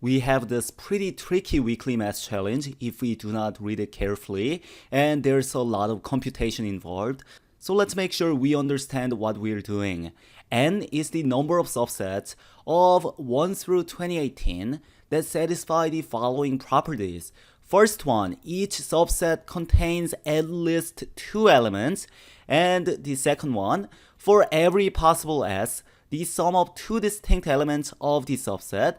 we have this pretty tricky weekly math challenge if we do not read it carefully, and there's a lot of computation involved. So let's make sure we understand what we're doing. N is the number of subsets of 1 through 2018 that satisfy the following properties. First one, each subset contains at least 2 elements. And the second one, for every possible S, the sum of 2 distinct elements of the subset,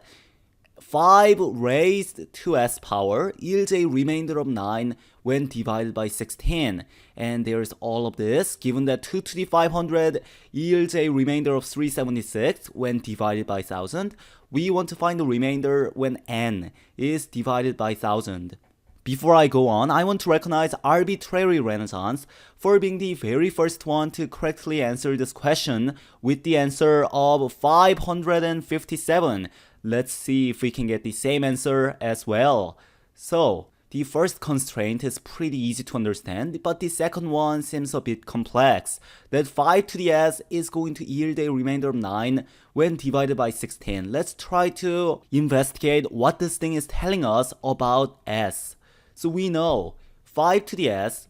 5 raised to S power yields a remainder of 9 when divided by 16. And there's all of this, given that 2 to the 500 yields a remainder of 376 when divided by 1000. We want to find the remainder when N is divided by 1000. Before I go on, I want to recognize Arbitrary Renaissance for being the very first one to correctly answer this question with the answer of 557. Let's see if we can get the same answer as well. So, the first constraint is pretty easy to understand, but the second one seems a bit complex. That 5 to the S is going to yield a remainder of 9 when divided by 16. Let's try to investigate what this thing is telling us about S. So we know 5 to the S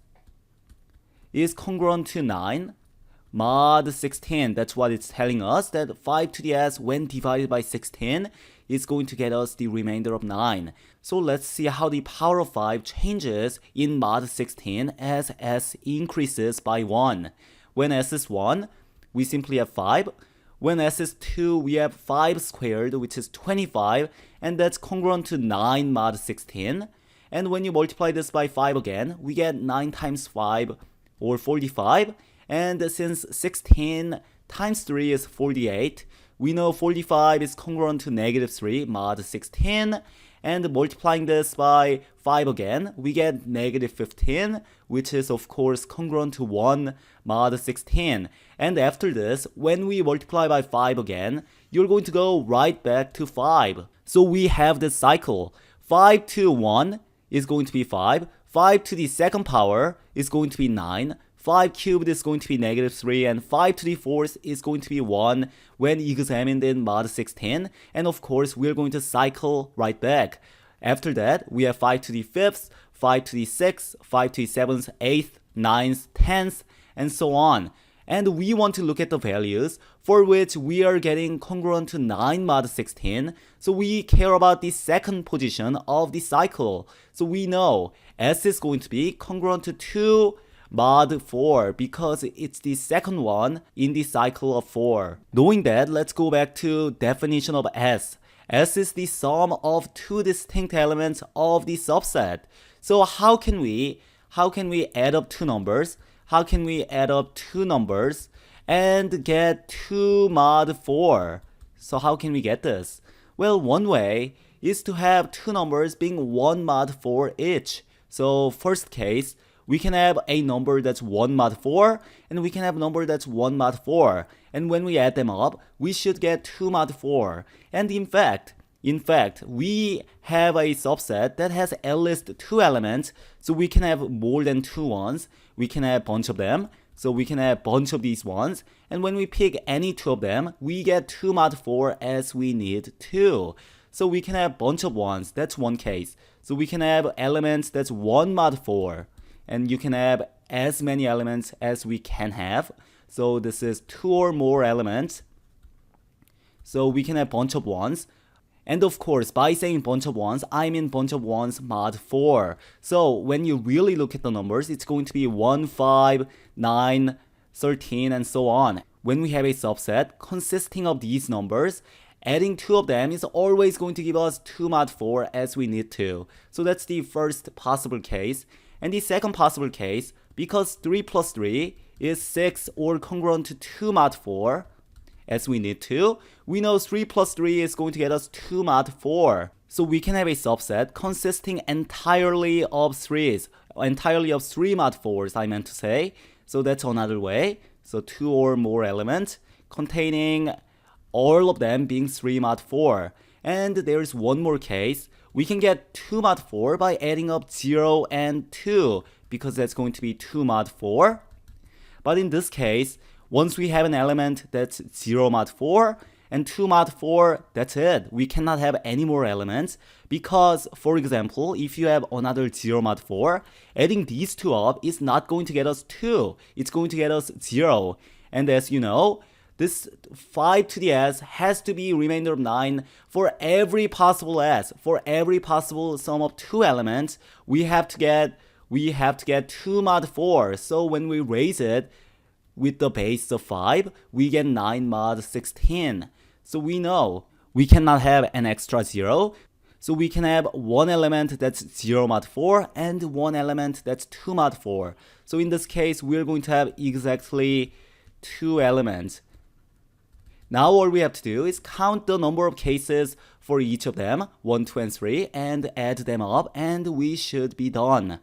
is congruent to 9 mod 16. That's what it's telling us, that 5 to the S when divided by 16 is going to get us the remainder of 9. So let's see how the power of 5 changes in mod 16 as S increases by 1. When S is 1, we simply have 5. When S is 2, we have 5 squared, which is 25, and that's congruent to 9 mod 16. And when you multiply this by 5 again, we get 9 times 5, or 45. And since 16 times 3 is 48, we know 45 is congruent to negative 3 mod 16. And multiplying this by 5 again, we get negative 15, which is of course congruent to 1 mod 16. And after this, when we multiply by 5 again, you're going to go right back to 5. So we have this cycle. 5 to 1 is going to be 5. 5 to the second power is going to be 9. 5 cubed is going to be negative 3, and 5 to the fourth is going to be 1 when examined in mod 16. And of course, we're going to cycle right back. After that, we have 5 to the fifth, 5 to the sixth, 5 to the seventh, 8th, 9th, 10th, and so on. And we want to look at the values for which we are getting congruent to 9 mod 16. So we care about the second position of the cycle. So we know S is going to be congruent to 2 mod 4 because it's the second one in the cycle of 4. Knowing that, let's go back to definition of S. S is the sum of 2 distinct elements of the subset. So how can we add up 2 numbers? How can we add up 2 numbers and get 2 mod 4? So how can we get this? Well, one way is to have 2 numbers being 1 mod 4 each. So first case, we can have a number that's 1 mod 4, and we can have a number that's 1 mod 4. And when we add them up, we should get 2 mod 4. And in fact, we have a subset that has at least 2 elements, so we can have more than 2 ones. We can have a bunch of them, so we can have a bunch of these ones. And when we pick any 2 of them, we get 2 mod 4 as we need 2. So we can have a bunch of ones, that's one case. So we can have elements that's 1 mod 4. And you can have as many elements as we can have. So this is 2 or more elements. So we can have a bunch of ones. And of course, by saying bunch of ones, I mean bunch of ones mod 4. So when you really look at the numbers, it's going to be 1, 5, 9, 13, and so on. When we have a subset consisting of these numbers, adding 2 of them is always going to give us 2 mod 4 as we need to. So that's the first possible case. And the second possible case, because 3 plus 3 is 6 or congruent to 2 mod 4, as we need to, we know 3 plus 3 is going to get us 2 mod 4. So we can have a subset consisting entirely of 3s, entirely of 3 mod 4s, I meant to say. So that's another way. So 2 or more elements containing all of them being 3 mod 4. And there's one more case. We can get 2 mod 4 by adding up 0 and 2, because that's going to be 2 mod 4. But in this case, once we have an element that's 0 mod 4, and 2 mod 4, that's it. We cannot have any more elements because, for example, if you have another 0 mod 4, adding these two up is not going to get us 2. It's going to get us 0. And as you know, this 5 to the s has to be remainder of 9 for every possible s. For every possible sum of 2 elements, we have to get 2 mod 4. So when we raise it with the base of 5, we get 9 mod 16. So we know we cannot have an extra 0. So we can have one element that's 0 mod 4 and one element that's 2 mod 4. So in this case, we're going to have exactly 2 elements. Now all we have to do is count the number of cases for each of them, 1, 2, and 3, and add them up, and we should be done.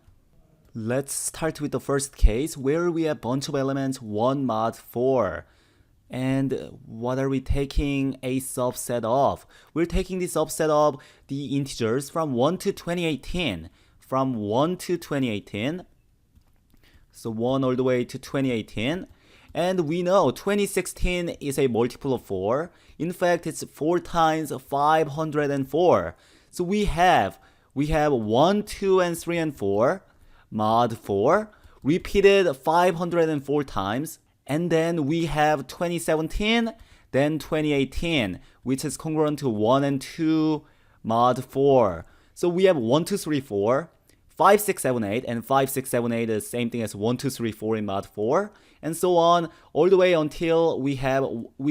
Let's start with the first case where we have a bunch of elements 1 mod 4. And what are we taking a subset of? We're taking the subset of the integers from 1 to 2018. From 1 to 2018. So 1 all the way to 2018. And we know 2016 is a multiple of 4. In fact, it's 4 times 504. So we have 1, 2, and 3, and 4. Mod 4 repeated 504 times, and then we have 2017, then 2018, which is congruent to 1 and 2 mod 4. So we have 1, 2, 3, 4, 5, 6, 7, 8, and 5, 6, 7, 8 is the same thing as 1, 2, 3, 4 in mod 4, and so on, all the way until we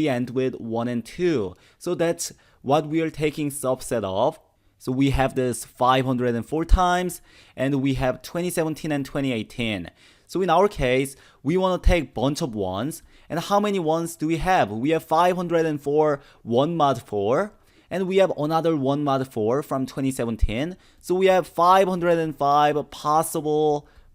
end with 1 and 2. So that's what we are taking subset of. So we have this 504 times, and we have 2017 and 2018. So in our case, we want to take a bunch of 1s. And how many 1s do we have? We have 504 1 mod 4, and we have another 1 mod 4 from 2017. So we have 505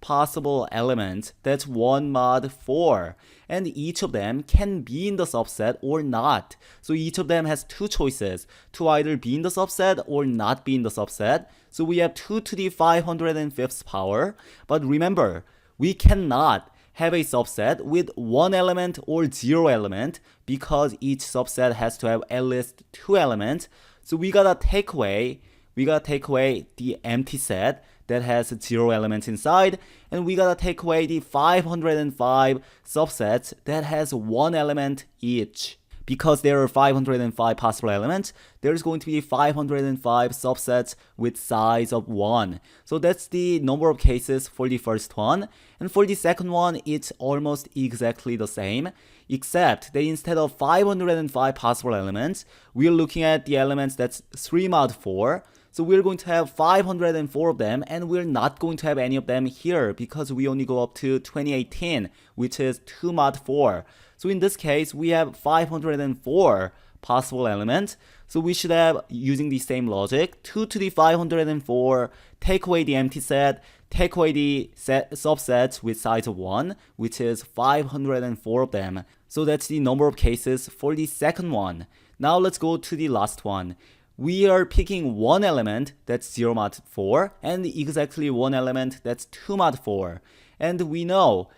possible elements. That's 1 mod 4. And each of them can be in the subset or not. So each of them has 2 choices to either be in the subset or not be in the subset. So we have 2 to the 505th power. But remember, we cannot have a subset with 1 element or 0 element because each subset has to have at least 2 elements. So we gotta take away the empty set that has 0 elements inside, and we gotta take away the 505 subsets that has 1 element each. Because there are 505 possible elements, there's going to be 505 subsets with size of 1. So that's the number of cases for the first one. And for the second one, it's almost exactly the same, except that instead of 505 possible elements, we're looking at the elements that's 3 mod 4. So we're going to have 504 of them, and we're not going to have any of them here because we only go up to 2018, which is 2 mod 4. So in this case, we have 504 possible elements. So we should have, using the same logic, 2 to the 504, take away the empty set, take away the subsets with size of 1, which is 504 of them. So that's the number of cases for the second one. Now let's go to the last one. We are picking one element that's 0 mod 4 and exactly one element that's 2 mod 4. And we know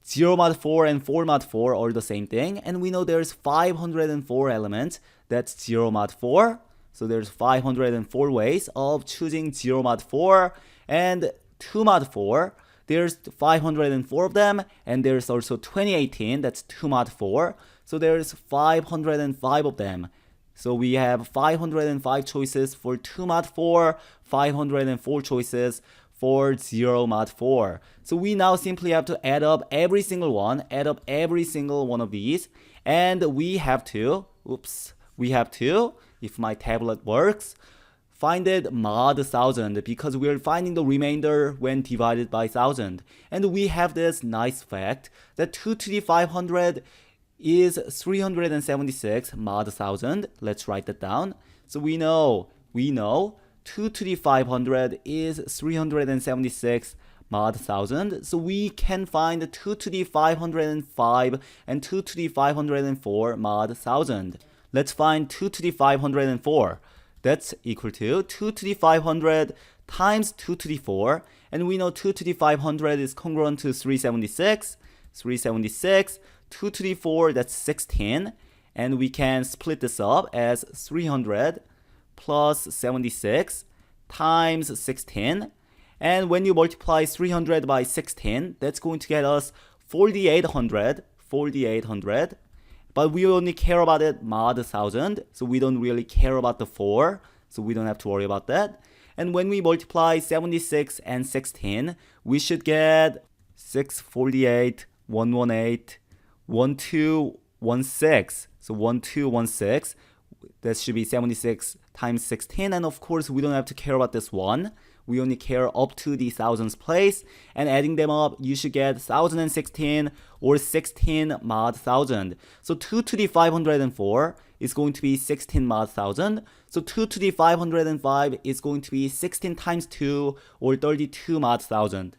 0 mod 4 and 4 mod 4 are the same thing, and we know there's 504 elements that's 0 mod 4. So there's 504 ways of choosing 0 mod 4 and 2 mod 4. There's 504 of them, and there's also 2018, that's 2 mod 4. So there's 505 of them. So we have 505 choices for 2 mod 4, 504 choices for 0 mod 4. So we now simply have to add up every single one of these, and we have to, if my tablet works, find it mod 1000 because we're finding the remainder when divided by 1000. And we have this nice fact that 2 to the 500 is 376 mod 1000. Let's write that down. So we know 2 to the 500 is 376 mod 1000. So we can find 2 to the 505 and 2 to the 504 mod 1000. Let's find 2 to the 504. That's equal to 2 to the 500 times 2 to the 4. And we know 2 to the 500 is congruent to 376. 2 to the 4, that's 16. and we can split this up as 300 plus 76 times 16. And when you multiply 300 by 16, that's going to get us 4,800. But we only care about it mod 1000, so we don't really care about the 4, so we don't have to worry about that. And when we multiply 76 and 16, we should get 648, 118, 1216. So 1216, that should be 76 times 16. And of course, we don't have to care about this one. We only care up to the thousands place. And adding them up, you should get 1016 or 16 mod 1000. So 2 to the 504 is going to be 16 mod 1000. So 2 to the 505 is going to be 16 times 2 or 32 mod 1000.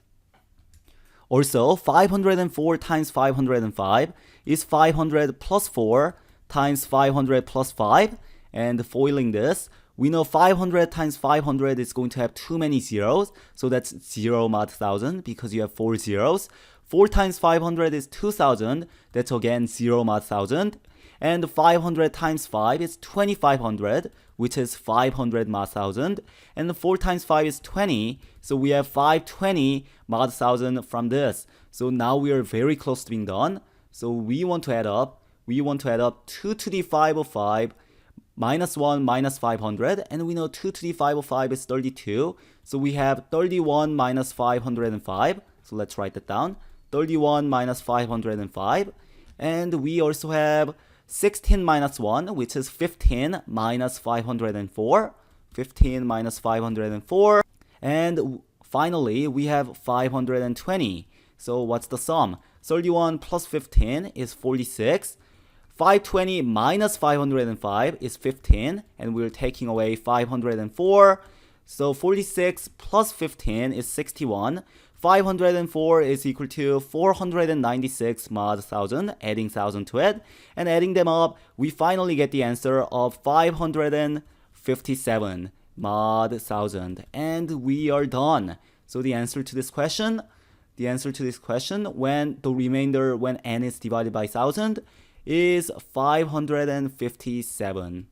Also, 504 times 505 is 500 plus 4 times 500 plus 5. And foiling this, we know 500 times 500 is going to have too many zeros. So that's 0 mod 1000 because you have 4 zeros. 4 times 500 is 2000. That's again 0 mod 1000. And 500 times 5 is 2500, which is 500 mod 1000. And 4 times 5 is 20. So we have 520 mod 1000 from this. So now we are very close to being done. So we want to add up 2 to the 505 minus 1 minus 500. And we know 2 to the 505 is 32. So we have 31 minus 505. So let's write that down. 31 minus 505. And we also have 16 minus 1, which is 15 minus 504. 15 minus 504. And finally, we have 520. So what's the sum? 31 plus 15 is 46. 520 minus 505 is 15. And we're taking away 504. So 46 plus 15 is 61. 504 is equal to 496 mod 1000, adding 1000 to it. And adding them up, we finally get the answer of 557 mod 1000. And we are done. So the answer to this question, when n is divided by 1000, is 557.